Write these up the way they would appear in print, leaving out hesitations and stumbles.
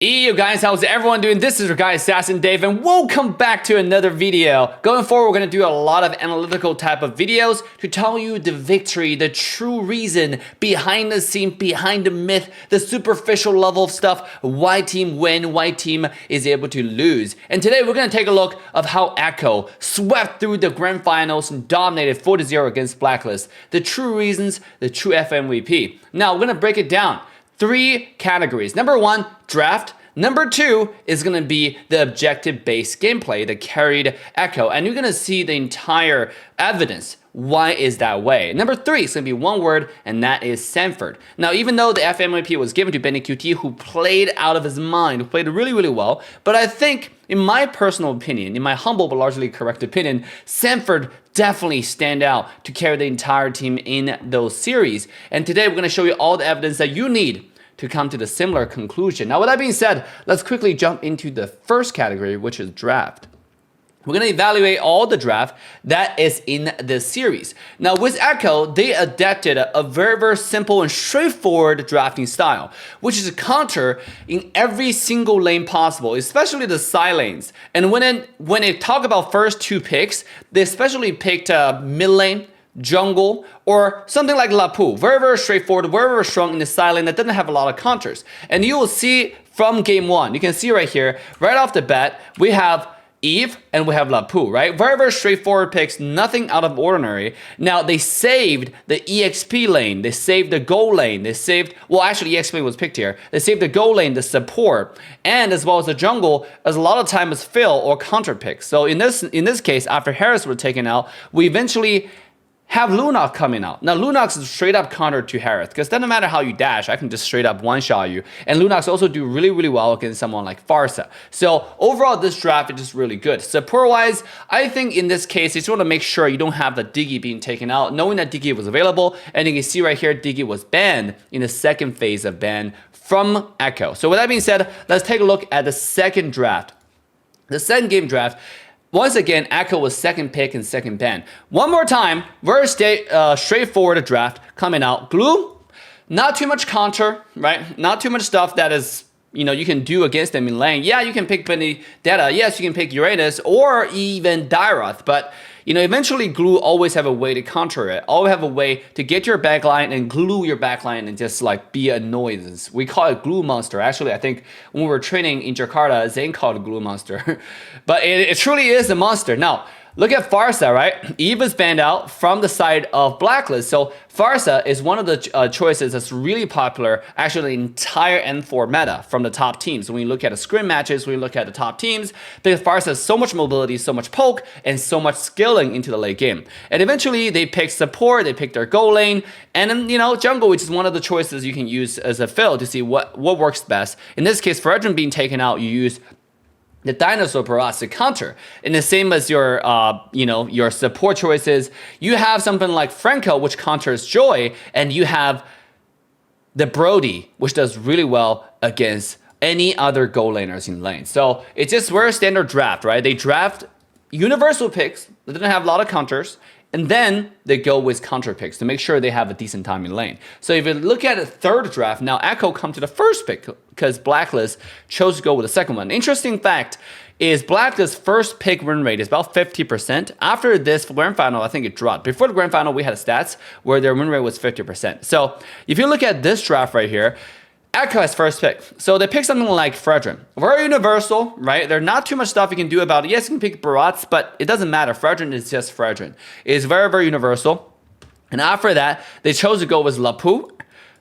Hey you guys, how's everyone doing? This is your guy Assassin Dave and welcome back to another video. Going forward, we're going to do a lot of analytical type of videos to tell you the victory, the true reason behind the scene, behind the myth, the superficial level of stuff, why team win, why team is able to lose. And today we're going to take a look of how Echo swept through the grand finals and dominated 4-0 against Blacklist. The true reasons, the true FMVP. Now we're going to break it down. 3 categories. Number 1, draft. Number 2 is going to be the objective-based gameplay that carried Echo. And you're going to see the entire evidence. Why is that way? Number 3 is going to be one word, and that is Sanford. Now, even though the FMVP was given to Benny QT, who played out of his mind, who played really, really well, but I think, in my personal opinion, in my humble but largely correct opinion, Sanford definitely stand out to carry the entire team in those series. And today we're going to show you all the evidence that you need to come to the similar conclusion. Now, with that being said, let's quickly jump into the first category, which is draft. We're going to evaluate all the draft that is in this series. Now, with Echo, they adapted a very, very simple and straightforward drafting style, which is a counter in every single lane possible, especially the side lanes. And when they talk about first 2 picks, they especially picked mid lane, jungle, or something like Lapu. Very, very straightforward, very, very strong in the side lane that doesn't have a lot of counters. And you will see from game 1, you can see right here, right off the bat, we have Eve and we have Lapu, right? Very, very straightforward picks, nothing out of ordinary. Now, they saved the EXP lane, they saved the gold lane, they saved, well, actually, EXP was picked here. They saved the gold lane, the support, and as well as the jungle, as a lot of time is fill or counter picks. So in this case, after Harris was taken out, we eventually have Lunox coming out. Now, Lunox is straight up counter to Harris, because it doesn't matter how you dash, I can just straight up one-shot you. And Lunox also do really, really well against someone like Farsa. So overall, this draft is just really good. Support-wise, I think in this case, you just want to make sure you don't have the Diggy being taken out, knowing that Diggy was available. And you can see right here, Diggy was banned in the second phase of ban from Echo. So with that being said, let's take a look at the second draft. The second game draft. Once again, Echo was second pick and second ban. One more time, very straightforward draft coming out. Glue, not too much counter, right? Not too much stuff that is, you can do against them in lane. Yeah, you can pick Benedetta. Yes, you can pick Uranus or even Dyroth. But, eventually Glue always have a way to counter it. Always have a way to get your backline and glue your backline and just like be a noise. We call it Glue Monster. Actually, I think when we were training in Jakarta, Zane called it Glue Monster. But it truly is a monster. Now, look at Farsa, right? Eve is banned out from the side of Blacklist. So Farsa is one of the choices that's really popular, actually the entire N4 meta from the top teams. When you look at the scrim matches, when you look at the top teams, because Farsa has so much mobility, so much poke, and so much skilling into the late game. And eventually, they pick support, they pick their goal lane, and then, jungle, which is one of the choices you can use as a fill to see what works best. In this case, for Edrin being taken out, you use the dinosaur barrage to counter. And the same as your, your support choices, you have something like Franco, which counters Joy, and you have the Brody, which does really well against any other goal laners in lane. So it's just very standard draft, right? They draft universal picks that didn't have a lot of counters, and then they go with counter picks to make sure they have a decent time in lane. So if you look at the third draft, now Echo come to the first pick because Blacklist chose to go with the second one. Interesting fact is Blacklist's first pick win rate is about 50%. After this grand final, I think it dropped. Before the grand final, we had stats where their win rate was 50%. So if you look at this draft right here, Echo has first pick. So they pick something like Fredrin. Very universal, right? There's not too much stuff you can do about it. Yes, you can pick Barats, but it doesn't matter. Fredrin is just Fredrin. It's very, very universal. And after that, they chose to go with Lapu.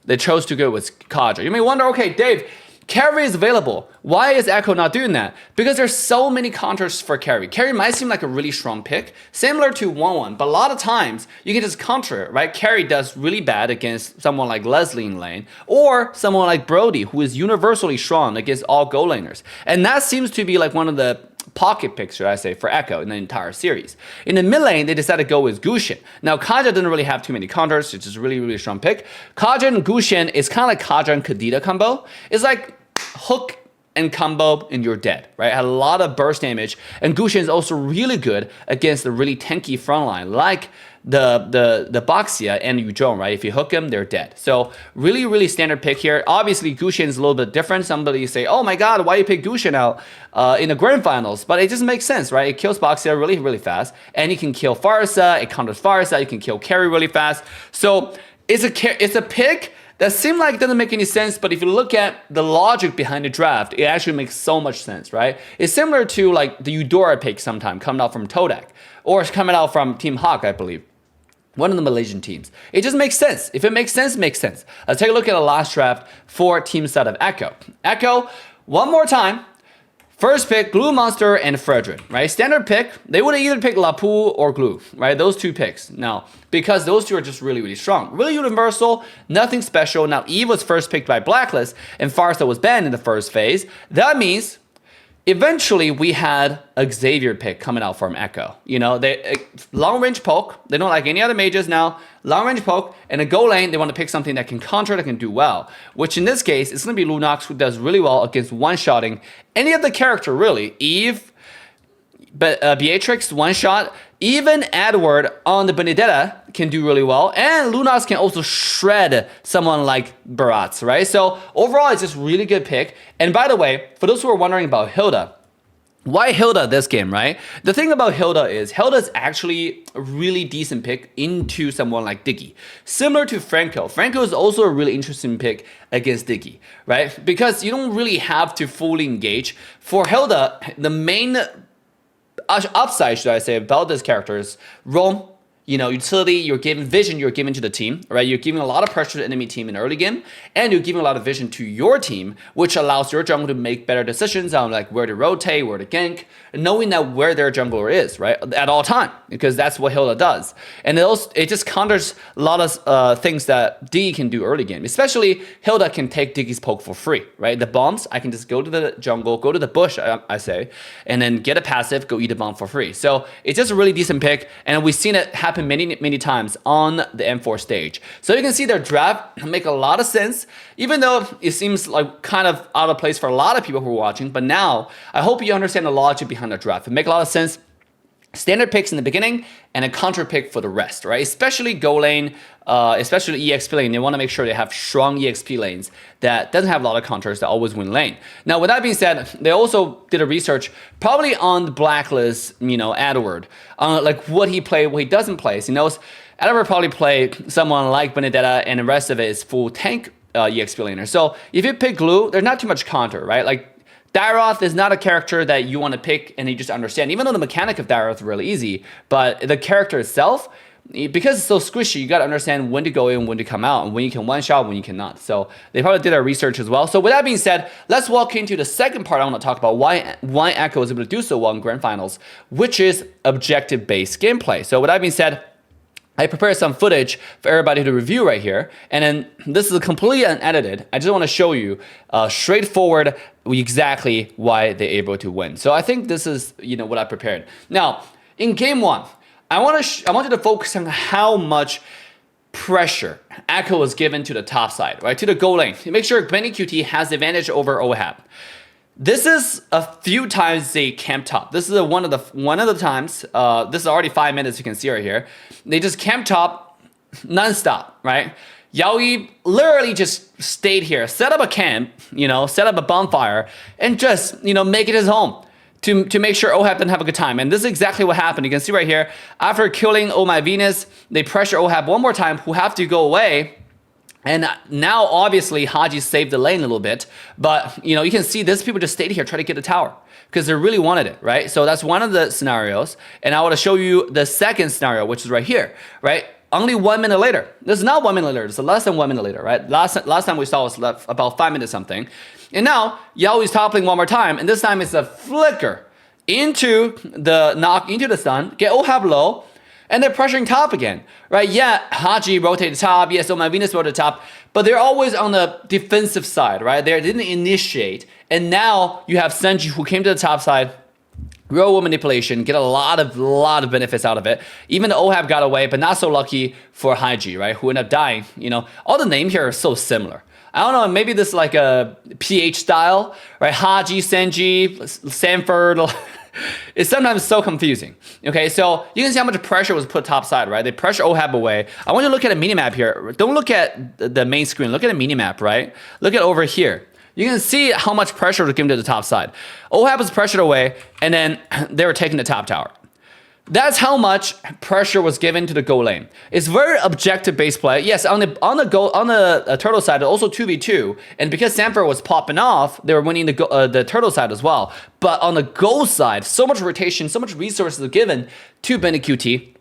They chose to go with Kaja. You may wonder, okay, Dave, carry is available. Why is Echo not doing that? Because there's so many counters for carry. Carry might seem like a really strong pick, similar to 1-1, but a lot of times you can just counter it, right? Carry does really bad against someone like Leslie in lane, or someone like Brody, who is universally strong against all goal laners. And that seems to be like one of the pocket picks, should I say, for Echo in the entire series. In the mid lane, they decided to go with Gushin. Now, Kaja didn't really have too many counters, which is a really, really strong pick. Kaja and Gushin is kind of like Kaja and Kadita combo. It's like hook and combo, and you're dead, right? Had a lot of burst damage, and Guxian is also really good against the really tanky frontline, like the Baxia and Yuzhong, right? If you hook them, they're dead. So really standard pick here. Obviously, Guxian is a little bit different. Somebody say, oh my god, why you pick Guxian out in the grand finals? But it just makes sense, right? It kills Baxia really fast, and you can kill Farsa, it counters Farsa, you can kill Carry really fast. So it's a pick that seemed like it doesn't make any sense, but if you look at the logic behind the draft, it actually makes so much sense, right? It's similar to like the Eudora pick sometime coming out from Todak, or it's coming out from Team Hawk, I believe. One of the Malaysian teams. It just makes sense. If it makes sense, it makes sense. Let's take a look at the last draft for team side of Echo. Echo, one more time. First pick, Glue Monster and Frederick, right? Standard pick. They would have either picked Lapu or Glue, right? Those two picks. Now, because those two are just really strong. Really universal, nothing special. Now, Eve was first picked by Blacklist, and Farsa was banned in the first phase. That means eventually we had a Xavier pick coming out from Echo. You know, they long range poke. They don't like any other mages now. Long range poke, and a go lane, they want to pick something that can counter, that can do well. Which in this case, it's going to be Lunox, who does really well against one-shotting any of the character, really. Eve, but Beatrix, one-shot. Even Edward on the Benedetta can do really well. And Lunox can also shred someone like Baratz, right? So overall, it's just really good pick. And by the way, for those who are wondering about Hilda, why Hilda this game, right? The thing about Hilda is actually a really decent pick into someone like Diggy. Similar to Franco. Franco is also a really interesting pick against Diggy, right? Because you don't really have to fully engage. For Hilda, the main upside, should I say, about this character is roam. You know, utility, you're giving vision, you're giving to the team, right? You're giving a lot of pressure to the enemy team in early game, and you're giving a lot of vision to your team, which allows your jungle to make better decisions on like where to rotate, where to gank, knowing that where their jungler is, right? At all time, because that's what Hilda does. And it just counters a lot of things that Diggy can do early game. Especially, Hilda can take Diggy's poke for free, right? The bombs, I can just go to the jungle, go to the bush, I say, and then get a passive, go eat a bomb for free. So it's just a really decent pick, and we've seen it happen many times on the M4 stage. So you can see their draft make a lot of sense, even though it seems like kind of out of place for a lot of people who are watching. But now I hope you understand the logic behind the draft. It makes a lot of sense. Standard picks in the beginning and a counter pick for the rest, right? Especially go lane, especially EXP lane. They want to make sure they have strong EXP lanes that doesn't have a lot of counters that always win lane. Now, with that being said, they also did a research probably on the Blacklist, you know, Edward, like what he played, what he doesn't play. So he knows Edward probably play someone like Benedetta, and the rest of it is full tank EXP laner. So if you pick Glue, there's not too much counter, right? Like Dairoth is not a character that you want to pick and you just understand, even though the mechanic of Dairoth is really easy, but the character itself, because it's so squishy, you got to understand when to go in, when to come out, and when you can one-shot, when you cannot. So they probably did our research as well. So with that being said, let's walk into the second part I want to talk about, why Echo is able to do so well in Grand Finals, which is objective-based gameplay. So with that being said, I prepared some footage for everybody to review right here. And then this is completely unedited. I just want to show you straightforward exactly why they're able to win. So I think this is, you know, what I prepared. Now, in game one, I want you to focus on how much pressure Echo was given to the top side, right? To the goal lane. Make sure Benny QT has the advantage over OHAP. This is a few times they camp top. This is one of the times. This is already 5 minutes. You can see right here. They just camp top nonstop, right? Yaoi literally just stayed here, set up a camp, you know, set up a bonfire, and just, you know, make it his home to make sure OHAP didn't have a good time. And this is exactly what happened. You can see right here. After killing Oh My Venus, they pressure OHAP one more time, who have to go away. And now, obviously, Haji saved the lane a little bit. But, you know, you can see these people just stayed here trying to get the tower because they really wanted it, right? So that's one of the scenarios. And I want to show you the second scenario, which is right here, right? Only 1 minute later. This is not 1 minute later. This is less than 1 minute later, right? Last time we saw was about 5 minutes something. And now, Yao is toppling one more time. And this time it's a flicker into the knock, into the stun, get OHAP low. And they're pressuring top again, right? Yeah, Haji rotated top. Yes, my Venus rotated top. But they're always on the defensive side, right? They didn't initiate. And now you have Senji, who came to the top side. Real world manipulation, get a lot of benefits out of it. Even the OHAP got away, but not so lucky for Haji, right? Who ended up dying. You know, all the names here are so similar. I don't know, maybe this is like a PH style, right? Haji, Senji, Sanford. It's sometimes so confusing. Okay, so you can see how much pressure was put top side, right? They pressure OHAB away. I want you to look at a minimap here. Don't look at the main screen. Look at a minimap, right? Look at over here. You can see how much pressure was given to the top side. OHAB was pressured away, and then they were taking the top tower. That's how much pressure was given to the goal lane. It's very objective based play. Yes, on the turtle side, also 2v2, and because Sanford was popping off, they were winning the turtle side as well. But on the goal side, so much rotation, so much resources are given to BGM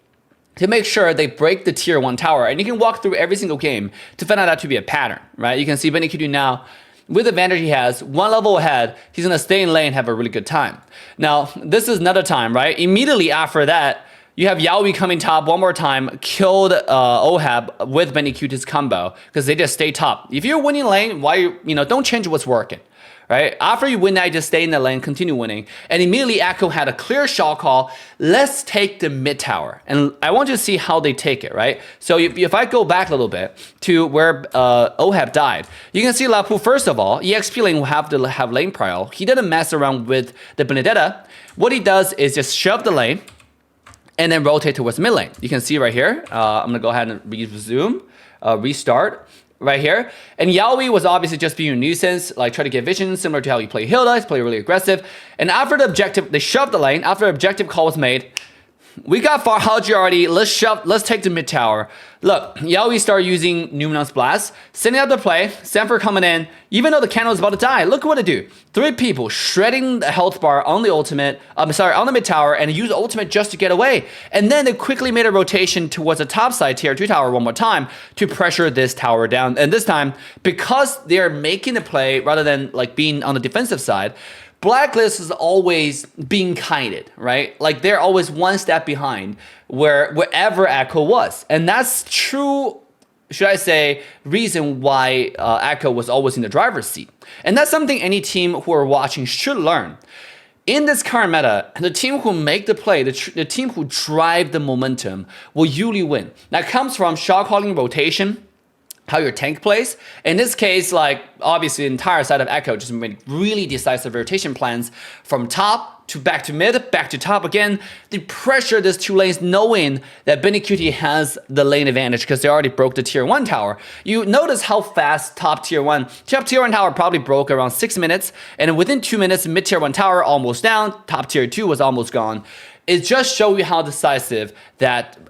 to make sure they break the tier 1 tower. And you can walk through every single game to find out that to be a pattern, right? You can see BGM now, with the advantage he has, one level ahead, he's going to stay in lane, have a really good time. Now, this is another time, right? Immediately after that, you have Yaoi coming top one more time, killed OHAB with BGM's combo, because they just stay top. If you're winning lane, why don't change what's working. Right? After you win that, just stay in the lane, continue winning. And immediately Echo had a clear shot call. Let's take the mid tower. And I want you to see how they take it, right? So if I go back a little bit to where OHAB died, you can see Lapu, first of all, EXP lane will have to have lane prior. He didn't mess around with the Benedetta. What he does is just shove the lane and then rotate towards mid lane. You can see right here. I'm gonna go ahead and resume, restart. Right here. And Yaoi was obviously just being a nuisance, like try to get vision, similar to how you play Hilda, play really aggressive. And after the objective, they shoved the lane. After the objective call was made, we got far Haji already. Let's take the mid tower. Look, Yaoi started using Numinous Blast, sending out the play, Sanford coming in, even though the cannon was about to die. Look what it do. 3 people shredding the health bar on the ultimate, on the mid tower, and use the ultimate just to get away. And then they quickly made a rotation towards the top side tier 2 tower one more time to pressure this tower down. And this time, because they're making the play rather than like being on the defensive side, Blacklist is always being kited, right? Like they're always one step behind wherever Echo was. And that's true, should I say, reason why Echo was always in the driver's seat. And that's something any team who are watching should learn. In this current meta, the team who make the play, the team who drive the momentum will usually win. That comes from shot calling rotation, how your tank plays. In this case, like obviously the entire side of Echo just made really decisive rotation plans from top to back to mid, back to top again. They pressure these 2 lanes knowing that BGM has the lane advantage because they already broke the tier 1 tower. You notice how fast top tier 1 tower probably broke around 6 minutes, and within 2 minutes, mid tier 1 tower almost down, top tier 2 was almost gone. It just shows you how decisive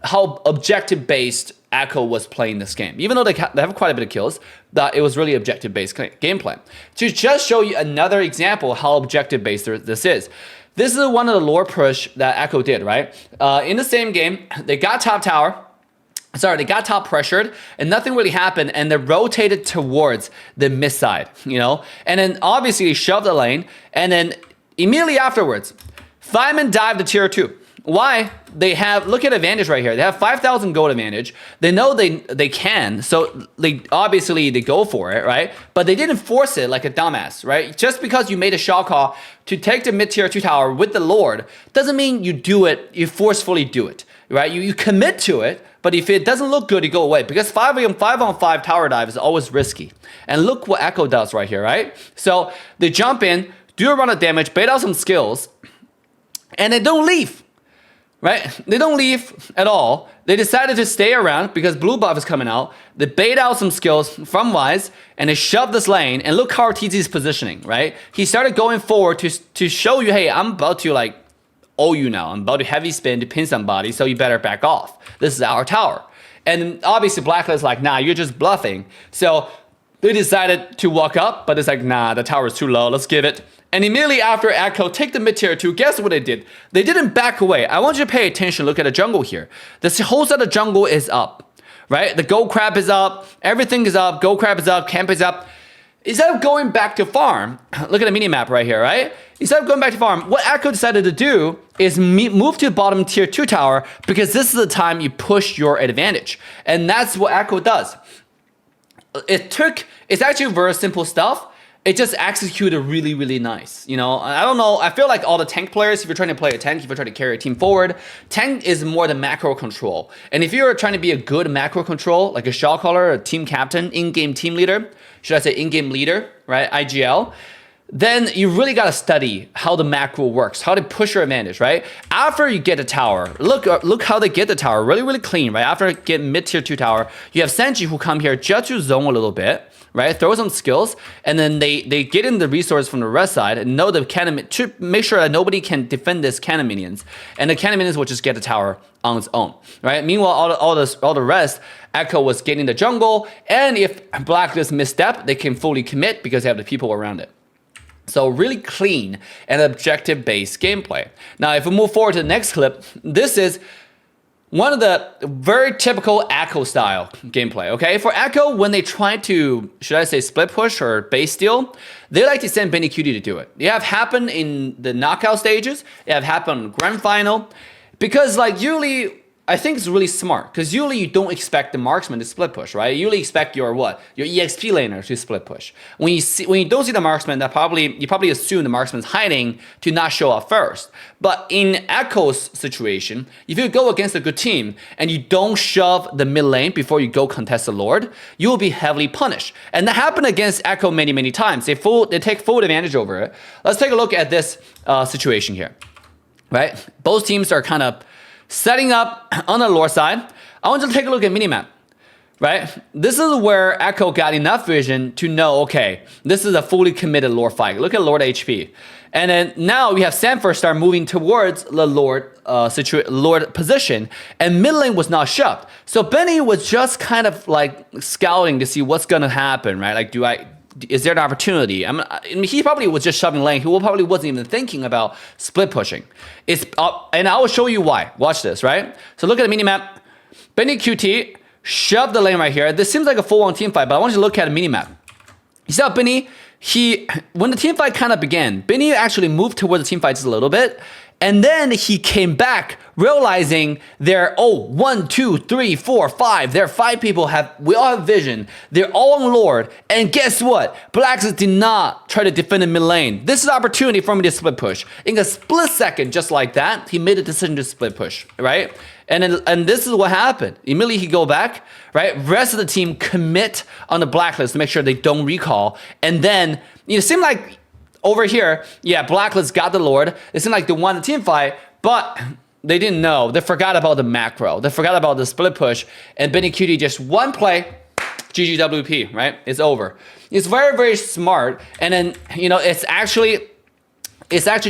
how objective based Echo was playing this game. Even though they have quite a bit of kills, that it was really objective-based gameplay. To just show you another example how objective-based this is. This is one of the lore push that Echo did, right? In the same game, they got top tower, they got top pressured, and nothing really happened, and they rotated towards the mid side, And then obviously they shoved the lane, and then immediately afterwards, Fireman dived to tier 2. Why? They have, look at advantage right here. They have 5,000 gold advantage. They know they can, so they go for it, right? But they didn't force it like a dumbass, right? Just because you made a shot call to take the mid tier 2 tower with the Lord doesn't mean you do it, you forcefully do it, right? You commit to it, but if it doesn't look good, you go away. Because 5 on 5 tower dive is always risky. And look what Echo does right here, right? So they jump in, do a run of damage, bait out some skills, and they don't leave. Right? They don't leave at all. They decided to stay around because blue buff is coming out. They bait out some skills from Wise and they shove this lane. And look how TZ is positioning, right? He started going forward to show you, hey, I'm about to owe you now. I'm about to heavy spin to pin somebody, so you better back off. This is our tower. And obviously Blacklist is like, nah, you're just bluffing. So they decided to walk up, but it's like, nah, the tower is too low. Let's give it. And immediately after Echo take the mid tier 2, guess what they did? They didn't back away. I want you to pay attention. Look at the jungle here. This whole side of jungle is up, right? The gold crab is up. Everything is up. Gold crab is up. Camp is up. Instead of going back to farm, look at the mini map right here, right? Instead of going back to farm, what Echo decided to do is move to the bottom tier 2 tower because this is the time you push your advantage. And that's what Echo does. It's actually very simple stuff. it just executed really, really nice. You know, I don't know. I feel like all the tank players, if you're trying to play a tank, if you're trying to carry a team forward, tank is more the macro control. And if you're trying to be a good macro control, like a shot caller, a team captain, in-game team leader, should I say in-game leader, right? IGL. Then you really got to study how the macro works, how to push your advantage, right? After you get the tower, look how they get the tower, really, really clean, right? After get mid-tier 2 tower, you have Senji who come here just to zone a little bit, right? Throw some skills, and then they get in the resource from the red side and know the cannon to make sure that nobody can defend this cannon minions, and the cannon minions will just get the tower on its own, right? Meanwhile, all the rest, Echo was getting the jungle, and if Blacklist misstep, they can fully commit because they have the people around it. So really clean and objective-based gameplay. Now, if we move forward to the next clip, this is one of the very typical Echo style gameplay, okay? For Echo, when they try to, should I say split push or base steal, they like to send Benny QT to do it. They have happened in the knockout stages. They have happened in the grand final. Because like usually, I think it's really smart because usually you don't expect the marksman to split push, right? You usually expect your what? Your EXP laner to split push. When you don't see the marksman, you probably assume the marksman's hiding to not show up first. But in Echo's situation, if you go against a good team and you don't shove the mid lane before you go contest the Lord, you will be heavily punished. And that happened against Echo many, many times. They take full advantage over it. Let's take a look at this situation here, right? Both teams are kind of setting up on the lore side. I want you to take a look at minimap, right? This is where Echo got enough vision to know, okay, this is a fully committed lore fight. Look at Lord HP. And then now we have Sanford start moving towards the Lord position, and mid lane was not shoved. So Benny was just kind of like scouting to see what's gonna happen, right? Like, is there an opportunity? I mean, he probably was just shoving lane. He probably wasn't even thinking about split pushing. And I will show you why. Watch this, right? So look at the minimap. Benny QT shoved the lane right here. This seems like a full-on team fight, but I want you to look at the minimap. You see how Benny, when the team fight kind of began, Benny actually moved towards the team fight just a little bit. And then he came back realizing there, 1, 2, 3, 4, 5. There are 5 people we all have vision. They're all on Lord. And guess what? Blacklist did not try to defend the mid lane. This is an opportunity for me to split push. In a split second, just like that, he made a decision to split push, right? And this is what happened. Immediately he go back, right? Rest of the team commit on the Blacklist to make sure they don't recall. And then, it seemed like over here, yeah, Blacklist got the Lord. It seemed like they won the team fight, but they didn't know. They forgot about the macro. They forgot about the split push. And Benny QT just one play, GGWP, right? It's over. It's very, very smart. And then, it's actually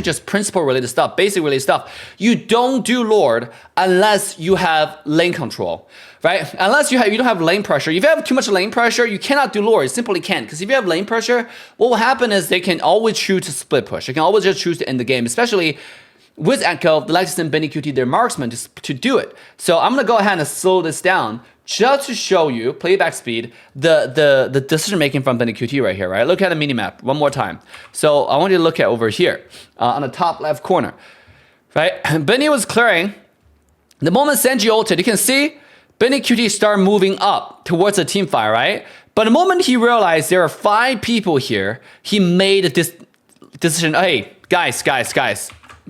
just principle related stuff, basic related stuff. You don't do Lord unless you have lane control, right? Unless you don't have lane pressure. If you have too much lane pressure, you cannot do Lord. You simply can't. Because if you have lane pressure, what will happen is they can always choose to split push. They can always just choose to end the game, especially with Echo. They like to send Benny QT their marksman to do it. So I'm gonna go ahead and slow this down just to show you playback speed, the decision making from Benny QT right here, right? Look at the minimap one more time. So I want you to look at over here on the top left corner, right? Benny was clearing. The moment Senji ulted, you can see Benny QT start moving up towards the team fight, right? But the moment he realized there are 5 people here, he made this decision. Hey, guys,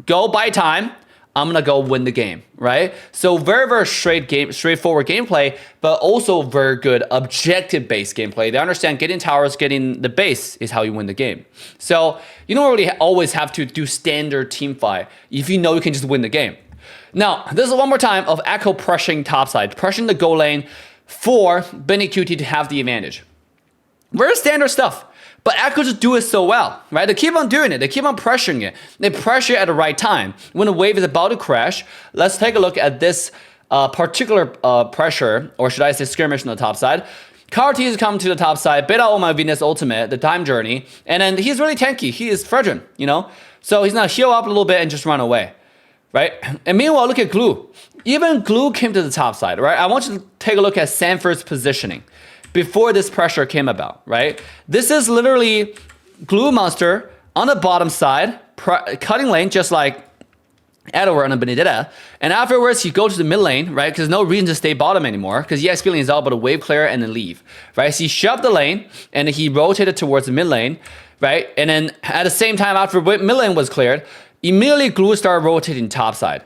go buy time. I'm gonna go win the game, right? So very, very straightforward gameplay, but also very good objective-based gameplay. They understand getting towers, getting the base is how you win the game. So you don't really always have to do standard team fight if you know you can just win the game. Now, this is one more time of Echo pressuring topside, pressuring the goal lane for Benny QT to have the advantage. Very standard stuff. But Echo just do it so well, right? They keep on doing it. They keep on pressuring it. They pressure at the right time. When the wave is about to crash, let's take a look at this particular pressure, or should I say skirmish on the top side. Carty is coming to the top side, Beta Oma Venus Ultimate, the time journey, and then he's really tanky. He is Fredrin, So he's gonna heal up a little bit and just run away, right? And meanwhile, look at Glue. Even Glue came to the top side, right? I want you to take a look at Sanford's positioning before this pressure came about, right? This is literally Glue Monster on the bottom side, cutting lane, just like Edward on the Benedetta. And afterwards, he goes to the mid lane, right? Because there's no reason to stay bottom anymore, because EX feeling is all about a wave clear and then leave, right? So he shoved the lane, and he rotated towards the mid lane. right? And then at the same time, after mid lane was cleared, immediately Glue started rotating topside,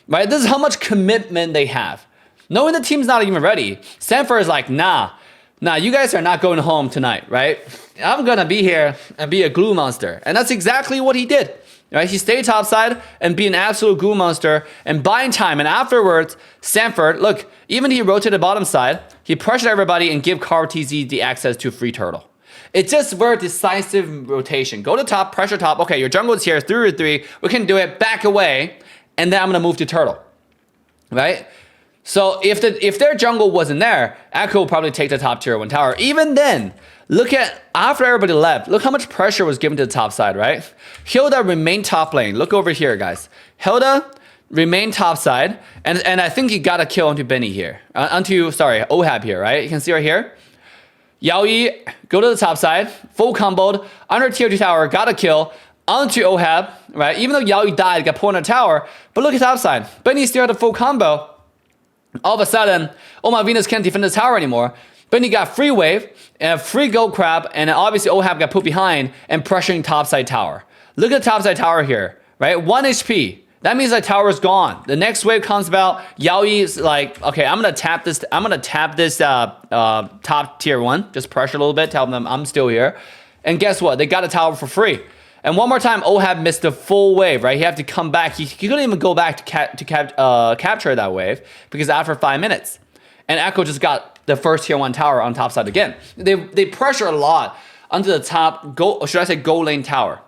right? This is how much commitment they have. Knowing the team's not even ready, Sanford is like, nah, you guys are not going home tonight, right? I'm gonna be here and be a glue monster. And that's exactly what he did, right? He stayed topside and be an absolute glue monster and buying time. And afterwards, Sanford, look, even he rotated bottom side, he pressured everybody and give Carl TZ the access to free turtle. It's just very decisive rotation. Go to top, pressure top. Okay, your jungle is here, 3-3. We can do it, back away, and then I'm gonna move to turtle, right? So if their jungle wasn't there, Echo will probably take the top tier 1 tower. Even then, look at, after everybody left, look how much pressure was given to the top side, right? Hilda remained top lane. Look over here, guys. Hilda remained top side, and I think he got a kill onto Benny here. Ohab here, right? You can see right here. Yaoi, go to the top side, full comboed, under tier 2 tower, got a kill, onto Ohab, right? Even though Yaoi died, got put on a tower, but look at top side. Benny still had a full combo. All of a sudden, oh my Venus can't defend the tower anymore. Benny got free wave and a free gold crab, and then obviously Ohab got put behind and pressuring topside tower. Look at the topside tower here, right? 1 HP. That means that tower is gone. The next wave comes about. Yaoi is like, okay, I'm gonna tap this. Top tier 1. Just pressure a little bit. Tell them I'm still here. And guess what? They got a tower for free. And one more time, Ohab missed the full wave, right? He had to come back. He couldn't even go back to capture that wave because after 5 minutes. And Echo just got the first tier 1 tower on top side again. They pressure a lot onto the top, gold lane tower.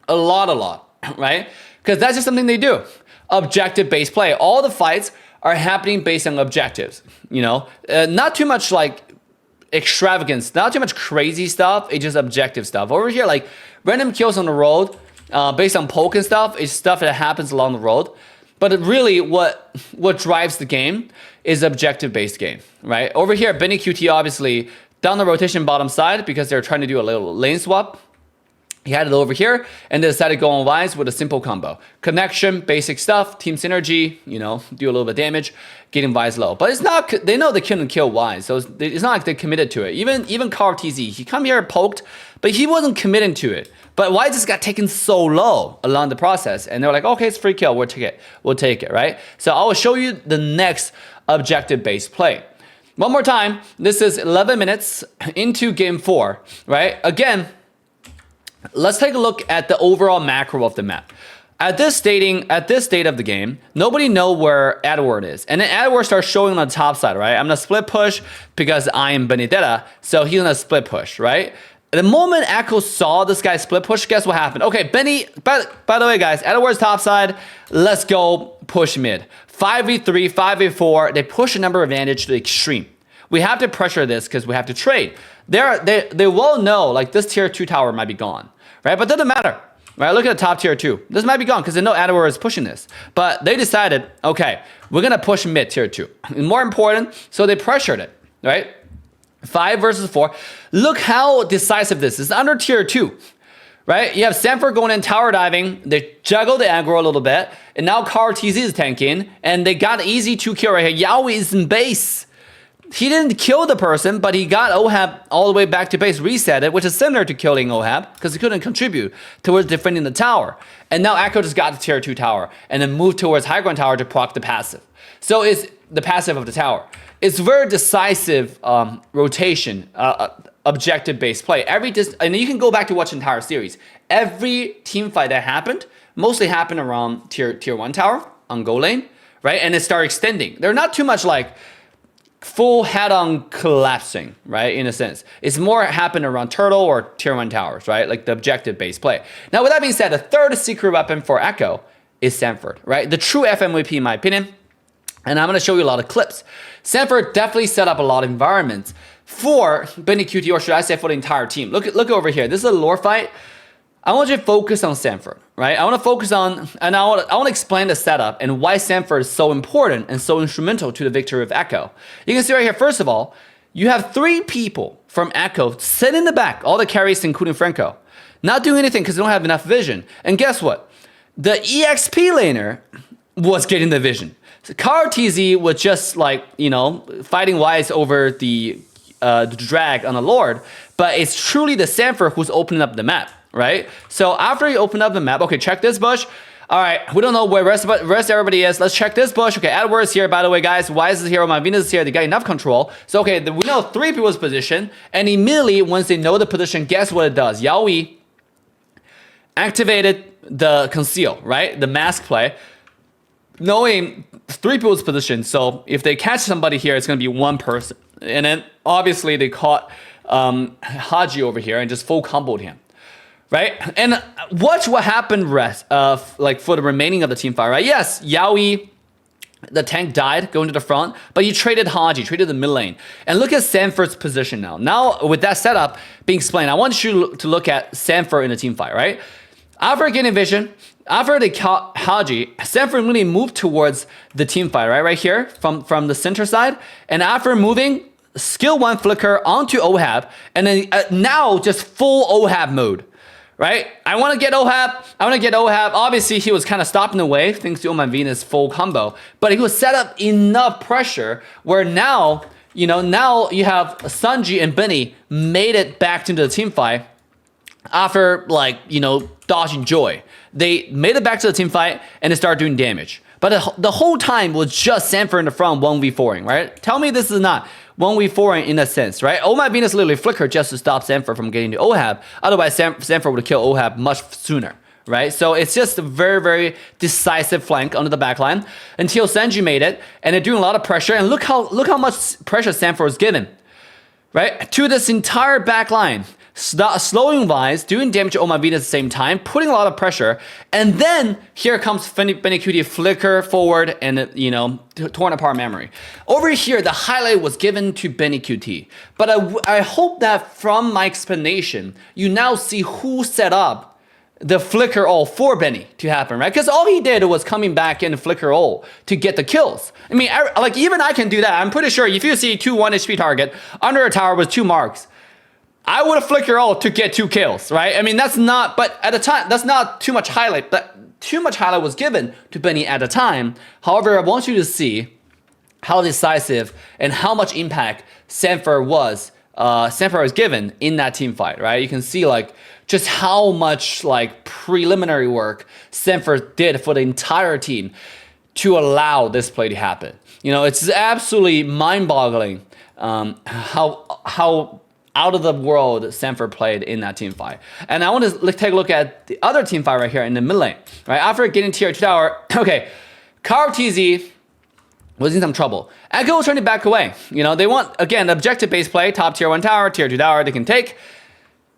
A lot, right? Because that's just something they do. Objective-based play. All the fights are happening based on objectives, you know? Not too much like extravagance, not too much crazy stuff, it's just objective stuff. Over here, like random kills on the road, based on poke and stuff, is stuff that happens along the road. But really, what drives the game is objective-based game, right? Over here, Benny QT obviously down the rotation bottom side because they're trying to do a little lane swap. He had it over here, and they decided to go on Wise with a simple combo. Connection, basic stuff, team synergy, you know, do a little bit of damage, getting Wise low. But it's not, they know they couldn't kill Wise, so it's not like they committed to it. Even Carl TZ, he come here poked, but he wasn't committing to it. But Wise just got taken so low along the process, and they're like, okay, it's free kill, we'll take it, right? So I will show you the next objective-based play. One more time, this is 11 minutes into game 4, right? Again, let's take a look at the overall macro of the map. At this state of the game, nobody know where Edward is. And then Edward starts showing on the top side, right? I'm gonna split push because I am Benedetta, so he's gonna split push, right? The moment Echo saw this guy split push, guess what happened? Okay, Benny, by the way, guys, Edward's top side, let's go push mid. 5v3, 5v4, they push a number advantage to the extreme. We have to pressure this because we have to trade. They will know, like, this tier 2 tower might be gone, right? But it doesn't matter, right? Look at the top tier 2. This might be gone because they know Edward is pushing this. But they decided, okay, we're going to push mid tier 2. And more important, so they pressured it, right? 5 versus 4. Look how decisive this is. Under tier 2, right? You have Sanford going in tower diving. They juggle the aggro a little bit. And now Carl TZ is tanking. And they got easy 2 kill right here. Yaoi is in base. He didn't kill the person, but he got Ohab all the way back to base, reset it, which is similar to killing Ohab, because he couldn't contribute towards defending the tower. And now Echo just got the tier 2 tower, and then moved towards high ground tower to proc the passive. So it's the passive of the tower. It's very decisive rotation, objective-based play. And you can go back to watch the entire series. Every team fight that happened, mostly happened around tier 1 tower, on goal lane, right? And it started extending. They're not too much like full head-on collapsing, right, in a sense. It's more happened around turtle or tier 1 towers, right, like the objective-based play. Now, with that being said, the third secret weapon for Echo is Sanford, right? The true FMVP, in my opinion, and I'm going to show you a lot of clips. Sanford definitely set up a lot of environments for Benny QT, or should I say for the entire team. Look over here. This is a lore fight. I want you to focus on Sanford, right? I want to focus on, and I want to explain the setup and why Sanford is so important and so instrumental to the victory of Echo. You can see right here, first of all, you have 3 people from Echo sitting in the back, all the carries including Franco, not doing anything because they don't have enough vision. And guess what? The EXP laner was getting the vision. So Carl TZ was just like, you know, fighting Wise over the the drag on the Lord, but it's truly the Sanford who's opening up the map, right? So after you open up the map, okay, check this bush. All right, we don't know where rest everybody is. Let's check this bush. Okay, Edward's here, by the way, guys. Wise is here, my Venus is here. They got enough control. So, okay, we know 3 people's position. And immediately, once they know the position, guess what it does? Yaoi activated the conceal, right? The mask play. Knowing 3 people's position. So, if they catch somebody here, it's going to be 1 person. And then, obviously, they caught Haji over here and just full comboed him. Right? And watch what happened like for the remaining of the team fight, right? Yes, Yaoi, the tank died going to the front, but you traded Haji, traded the mid lane. And look at Sanford's position now. Now, with that setup being explained, I want you to look at Sanford in the team fight, right? After getting vision, after they caught Haji, Sanford really moved towards the team fight, right? Right here from the center side. And after moving, skill 1 flicker onto Ohab, and then now just full Ohab mode. Right? I want to get Ohab. Obviously, he was kind of stopping the way thanks to my Venus full combo. But he was set up enough pressure where now, now you have Sanji and Benny made it back into the team fight after, dodging Joy. They made it back to the team fight and they started doing damage. But the whole time was just Sanford in the front 1v4ing, right? Tell me this is not 1v4ing in a sense, right? Oh my Venus literally flickered just to stop Sanford from getting to Ohab. Otherwise, Sanford would have killed Ohab much sooner, right? So it's just a very, very decisive flank under the backline until Sanji made it, and they're doing a lot of pressure. And look how much pressure Sanford was given, right? To this entire backline. Slowing Vise, doing damage to Oh My Venus at the same time, putting a lot of pressure, and then here comes Benny QT flicker forward and torn apart memory. Over here, the highlight was given to Benny QT, but I hope that from my explanation, you now see who set up the flicker all for Benny to happen, right? Because all he did was coming back in flicker all to get the kills. I mean, even I can do that. I'm pretty sure if you see 2-1 HP target under a tower with 2 marks, I would have flicker all to get 2 kills, right? I mean, that's not, but at the time, that's not too much highlight, but too much highlight was given to Benny at the time. However, I want you to see how decisive and how much impact Sanford was given in that team fight, right? You can see just how much preliminary work Sanford did for the entire team to allow this play to happen. It's absolutely mind-boggling how out of the world Sanford played in that team fight. And I want to take a look at the other team fight right here in the mid lane. Right after getting tier 2 tower, okay, TZ was in some trouble. Echo was trying to back away. They want, again, objective based play, top tier 1 tower, tier 2 tower they can take.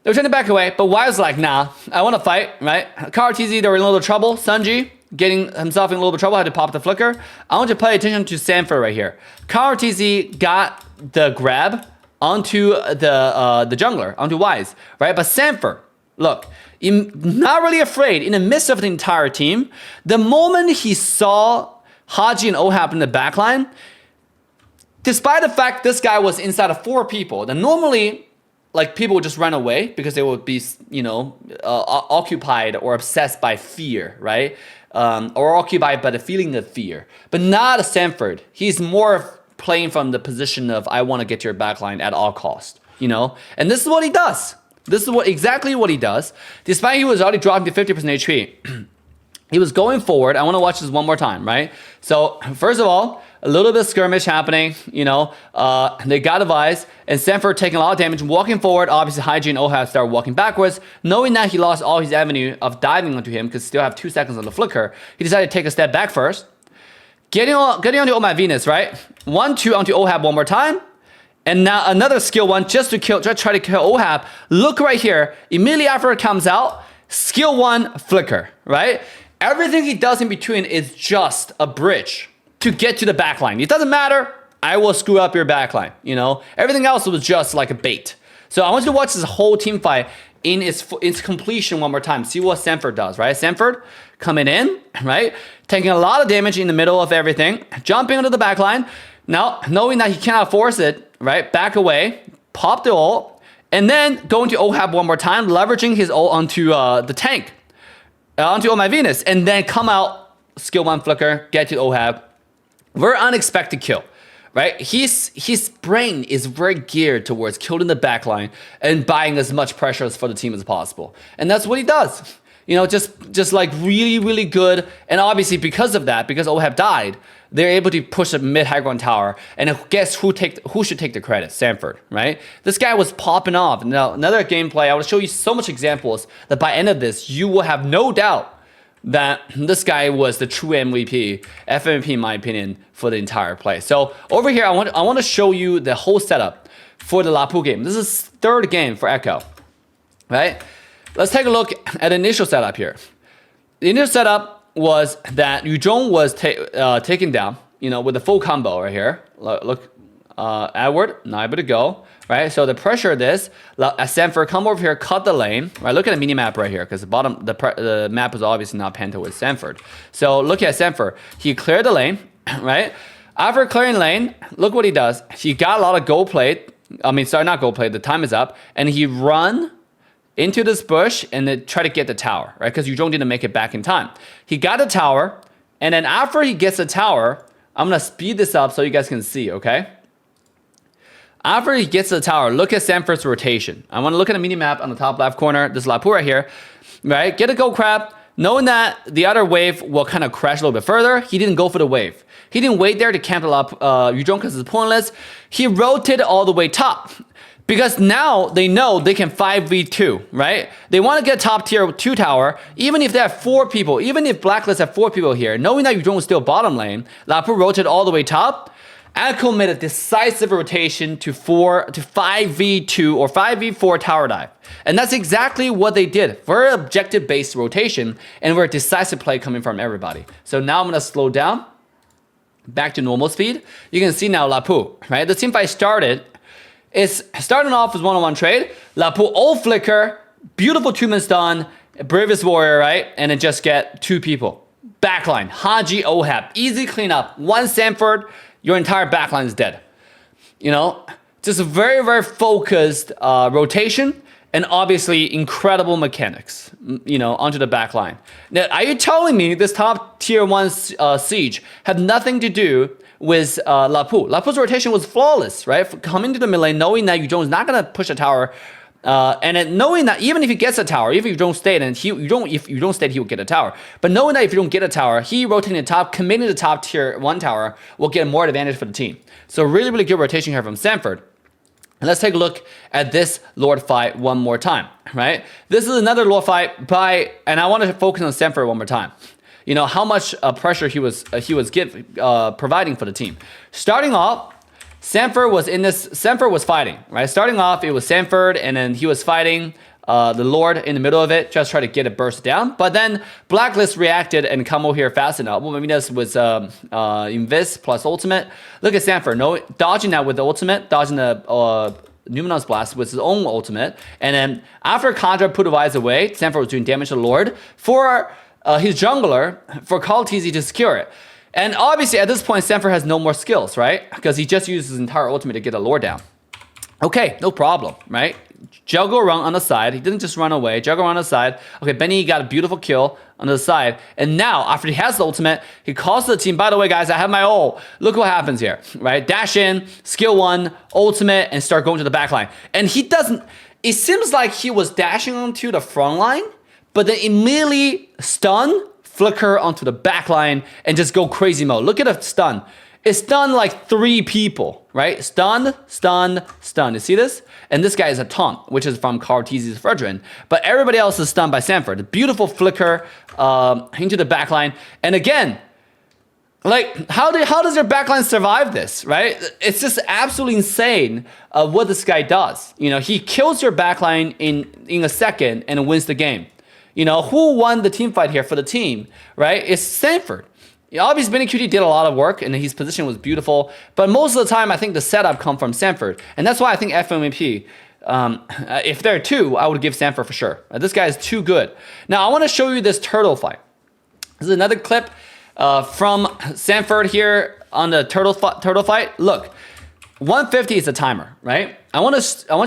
They were trying to back away, but Wise was like, nah, I want to fight, right? TZ, they were in a little trouble. Sanji getting himself in a little bit of trouble, had to pop the flicker. I want you to pay attention to Sanford right here. TZ got the grab onto the jungler, onto Wise, right? But Sanford, look, not really afraid in the midst of the entire team. The moment he saw Haji and Ohab in the backline, despite the fact this guy was inside of 4 people, then normally people would just run away because they would be, occupied or obsessed by fear, right? Or occupied by the feeling of fear. But not Sanford. He's more playing from the position of I want to get to your backline at all cost, and this is what he does. This is exactly what he does. Despite he was already dropping to 50% HP, he was going forward. I want to watch this one more time, right? So first of all, a little bit of skirmish happening. They got a Vise, and Sanford taking a lot of damage, walking forward. Obviously, Haji and Ohab started walking backwards, knowing that he lost all his avenue of diving onto him because still have 2 seconds on the flicker. He decided to take a step back first. Getting onto Oh My Venus, right? 1-2 onto Ohab one more time. And now another skill 1 just to try to kill Ohab. Look right here. Immediately after it comes out, skill 1 flicker, right? Everything he does in between is just a bridge to get to the backline. It doesn't matter. I will screw up your backline, Everything else was just like a bait. So I want you to watch this whole team fight in its completion one more time. See what Sanford does, right? Sanford coming in, right? Taking a lot of damage in the middle of everything, jumping onto the backline. Now, knowing that he cannot force it, right? Back away, pop the ult, and then going to Ohab one more time, leveraging his ult onto the tank, onto Oh My Venus, and then come out, skill 1 flicker, get to Ohab. Very unexpected kill. right? His brain is very geared towards killing the backline and buying as much pressure for the team as possible. And that's what he does. You know, just like really, really good. And obviously because of that, because OHAP died, they're able to push a mid-high ground tower. And guess who should take the credit? Sanford, right? This guy was popping off. Now, another gameplay, I will show you so much examples that by end of this, you will have no doubt that this guy was the true MVP, FMVP in my opinion, for the entire play. So over here, I want to show you the whole setup for the Lapu game. This is third game for Echo, right? Let's take a look at the initial setup here. The initial setup was that Yuzhong was taken down, you know, with the full combo right here. Look, Edward, not able to go, right? So the pressure of this, Sanford come over here, cut the lane, right? Look at the mini map right here, because the map is obviously not panned with Sanford. So look at Sanford, he cleared the lane, right? After clearing lane, look what he does. He got a lot of gold plate. I mean, sorry, not gold plate. The time is up, and he run into this bush and then try to get the tower, right? Because Yuzhong didn't make it back in time. He got the tower, and then after he gets the tower, I'm gonna speed this up so you guys can see, okay? After he gets the tower, look at Sanford's rotation. I want to look at the mini map on the top left corner. This Lapu right here, right? Get a gold crab, knowing that the other wave will kind of crash a little bit further. He didn't go for the wave. He didn't wait there to camp it up Yuzhong because it's pointless. He rotated all the way top because now they know they can 5v2, right? They want to get top tier 2 tower, even if they have 4 people, even if Blacklist have 4 people here, knowing that Yuzhong was still bottom lane, Lapu rotated all the way top. Echo made a decisive rotation to 5v2 or 5v4 tower dive. And that's exactly what they did. Very objective-based rotation and very decisive play coming from everybody. So now I'm going to slow down back to normal speed. You can see now Lapu, right? The team fight started. It's starting off as one-on-one trade. Lapu ult flicker, beautiful 2-man stun, bravest warrior, right? And then just get 2 people. Backline, Haji OHAP, easy cleanup. 1 Sanford, your entire backline is dead. You know, just a very, very focused rotation and obviously incredible mechanics, you know, onto the backline. Now, are you telling me this top tier 1 siege had nothing to do with Lapu? Lapu's rotation was flawless, right? Coming to the mid lane, knowing that Yuzhong is not going to push a tower, and then knowing that even if he gets a tower, if you don't stay, and if you don't stay, he will get a tower. But knowing that if you don't get a tower, he rotating the top, committing the top tier 1 tower will get more advantage for the team. So really, really good rotation here from Sanford. And let's take a look at this Lord fight one more time, right? This is another Lord fight and I want to focus on Sanford one more time. You know how much pressure he was providing for the team. Starting off, Sanford was fighting, right? Starting off, it was Sanford, and then he was fighting the Lord in the middle of it, just try to get it burst down. But then Blacklist reacted and come over here fast enough. Well, I mean, this was Invis plus ultimate. Look at Sanford, dodging that with the ultimate, dodging the Numinous Blast with his own ultimate. And then after Conro put Wise away, Sanford was doing damage to the Lord for his jungler, for Call TZ to secure it. And obviously, at this point, Sanford has no more skills, right? Because he just used his entire ultimate to get a lore down. Okay, no problem, right? Juggle run on the side. He didn't just run away. Juggle run on the side. Okay, Benny got a beautiful kill on the side. And now, after he has the ultimate, he calls to the team, by the way, guys, I have my ult. Look what happens here, right? Dash in, skill 1, ultimate, and start going to the back line. And he doesn't... It seems like he was dashing onto the front line, but then immediately stun, flicker onto the back line, and just go crazy mode. Look at the stun. It stunned like 3 people, right? Stun, stun, stun. You see this? And this guy is a taunt, which is from Carl TZ's Fredrin. But everybody else is stunned by Sanford. Beautiful flicker into the back line. And again, like, how does your backline survive this, right? It's just absolutely insane what this guy does. You know, he kills your backline in a second and wins the game. You know, who won the team fight here for the team, right? It's Sanford. Obviously, Benny QT did a lot of work, and his position was beautiful. But most of the time, I think the setup come from Sanford. And that's why I think FMVP, if there are 2, I would give Sanford for sure. This guy is too good. Now, I want to show you this turtle fight. This is another clip from Sanford here on the turtle fight. Look, 150 is the timer, right? I want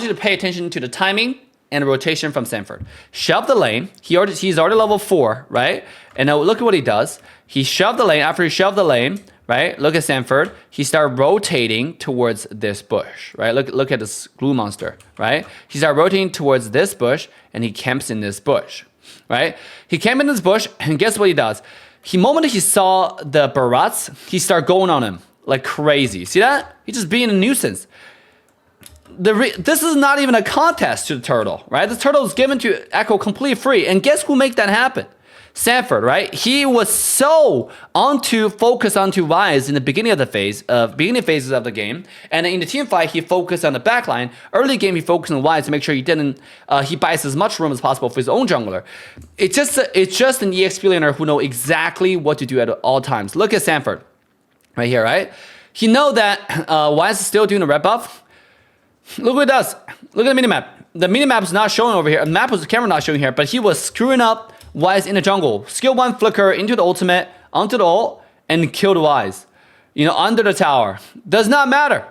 you to pay attention to the timing and rotation from Sanford. Shove the lane. He's already level 4, right? And now look at what he does. He shoved the lane. After he shoved the lane, right? Look at Sanford. He started rotating towards this bush, right? Look at this glue monster, right? He started rotating towards this bush, and he camps in this bush, right? He camped in this bush, and guess what he does? Moment he saw the barats, he started going on him like crazy. See that? He's just being a nuisance. This is not even a contest to the turtle, right? The turtle is given to Echo completely free, and guess who made that happen? Sanford, right? He was so focused onto Wise in the beginning phases of the game, and in the team fight he focused on the backline. Early game he focused on Wise to make sure he buys as much room as possible for his own jungler. It's just an EXP laner who know exactly what to do at all times. Look at Sanford, right here, right? He know that Wise is still doing the red buff. Look what it does. Look at the minimap. The minimap is not showing over here. The map was the camera not showing here, but he was screwing up Wise in the jungle. Skill 1 flicker into the ultimate, onto the ult, and killed Wise. Under the tower. Does not matter.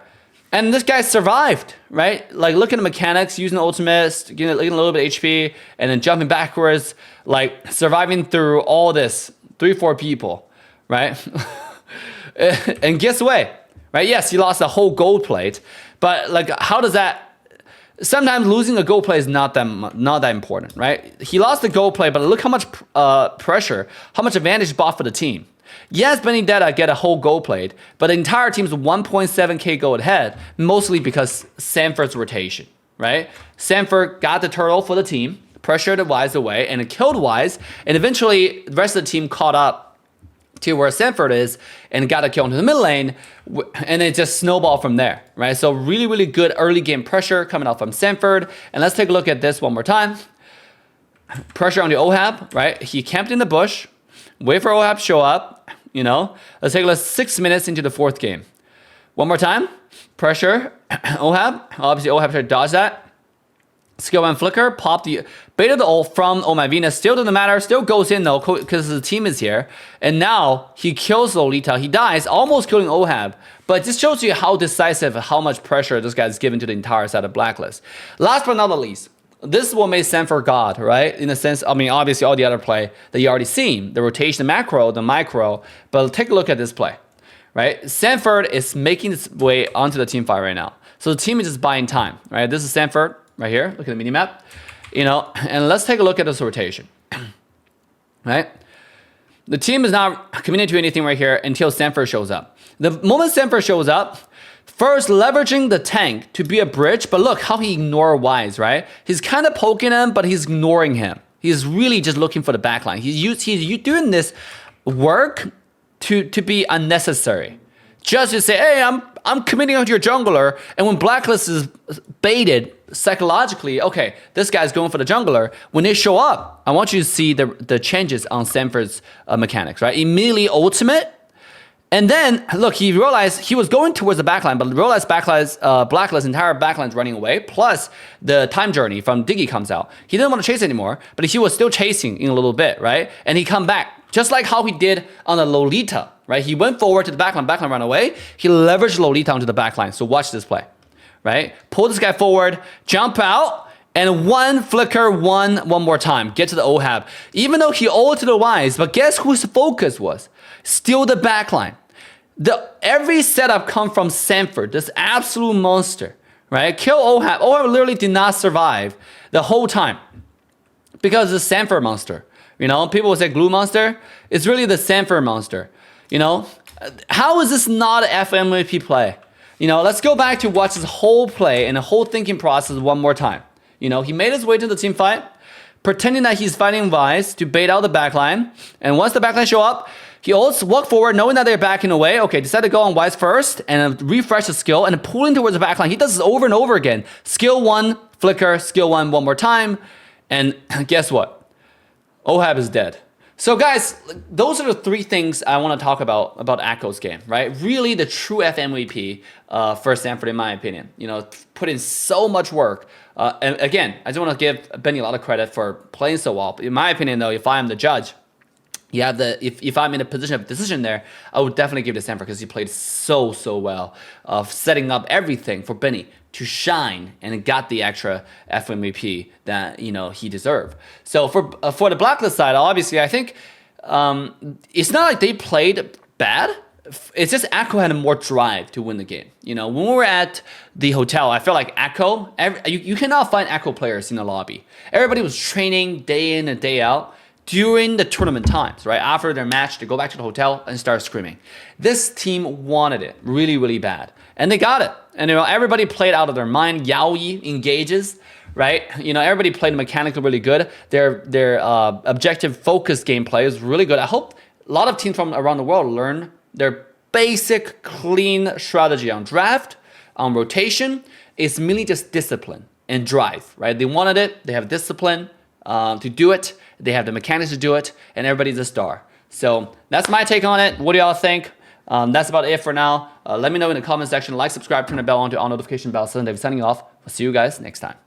And this guy survived, right? Like, look at the mechanics, using the ultimate, getting a little bit of HP, and then jumping backwards, like surviving through all this. 3-4 people, right? And guess what? Right? Yes, he lost a whole gold plate, but like, how does that? Sometimes losing a gold play is not that important, right? He lost the gold play, but look how much pressure, how much advantage bought for the team. Yes, Benedetta get a whole gold plate, but the entire team's 1.7k gold ahead, mostly because Sanford's rotation, right? Sanford got the turtle for the team, pressured Wise away, and it killed Wise, and eventually the rest of the team caught up to where Sanford is and got a kill into the mid lane, and it just snowballed from there, right? So really, really good early game pressure coming out from Sanford. And let's take a look at this one more time. Pressure on the Ohab, right? He camped in the bush, wait for Ohab to show up, Let's take a look 6 minutes into the 4th game. One more time, pressure, Ohab. Obviously Ohab tried to dodge that. Skill 1 flicker, pop the beta the ult from Oh My Venus. Still doesn't matter, still goes in though, because the team is here. And now he kills Lolita. He dies, almost killing Ohab. But this shows you how decisive, how much pressure this guy's given to the entire side of Blacklist. Last but not the least, this is what made Sanford God, right? In a sense, I mean, obviously all the other play that you already seen, the rotation, the macro, the micro. But take a look at this play, right? Sanford is making its way onto the team fight right now. So the team is just buying time, right? This is Sanford. Right here, look at the minimap, and let's take a look at this rotation, right? The team is not committed to anything right here until Sanford shows up. The moment Sanford shows up, first leveraging the tank to be a bridge, but look how he ignored Wise, right? He's kind of poking him, but he's ignoring him. He's really just looking for the backline. He's doing this work to be unnecessary. Just to say, hey, I'm committing onto your jungler, and when Blacklist is baited psychologically, okay, this guy's going for the jungler. When they show up, I want you to see the changes on Sanford's mechanics, right? Immediately ultimate, and then look, he realized he was going towards the backline, but realized Blacklist's entire backline is running away. Plus the time journey from Diggy comes out. He didn't want to chase anymore, but he was still chasing in a little bit, right? And he come back just like how he did on the Lolita. Right, he went forward to the backline ran away. He leveraged Lolita onto the backline. So watch this play, right? Pull this guy forward, jump out, and one flicker, one more time. Get to the Ohab. Even though he owed to the Wise, but guess whose focus was? Still the backline. Every setup come from Sanford, this absolute monster, right? Kill Ohab. Ohab literally did not survive the whole time because the Sanford monster. People will say glue monster. It's really the Sanford monster. How is this not an FMVP play? Let's go back to watch this whole play and the whole thinking process one more time. He made his way to the team fight, pretending that he's fighting Wise to bait out the backline. And once the backline show up, he also walked forward, knowing that they're backing away. Okay, decided to go on Wise first and refresh the skill and pulling towards the backline. He does this over and over again. Skill 1, flicker, skill 1 more time. And guess what? Ohab is dead. So guys, those are the 3 things I want to talk about Echo's game, right? Really the true FMVP for Sanford, in my opinion. Put in so much work. And again, I just want to give Benny a lot of credit for playing so well. But in my opinion, though, if I am the judge, if I'm in a position of decision there, I would definitely give it to Sanford because he played so well of setting up everything for Benny to shine and got the extra FMVP that he deserved. So for the Blacklist side, obviously I think it's not like they played bad. it's just Echo had more drive to win the game. You know, when we were at the hotel, I felt like Echo, you cannot find Echo players in the lobby. Everybody was training day in and day out during the tournament times, right? After their match, they go back to the hotel and start screaming. This team wanted it really, really bad. And they got it. And, you know, everybody played out of their mind. Yaoi engages, right? You know, everybody played mechanically really good. Their objective focused gameplay is really good. I hope a lot of teams from around the world learn their basic clean strategy on draft, on rotation. It's mainly just discipline and drive, right? They wanted it. They have discipline to do it. They have the mechanics to do it, and everybody's a star. So that's my take on it. What do y'all think? That's about it for now. Let me know in the comment section. Like, subscribe, turn the bell on to all notification bells. Sunday signing off. I'll see you guys next time.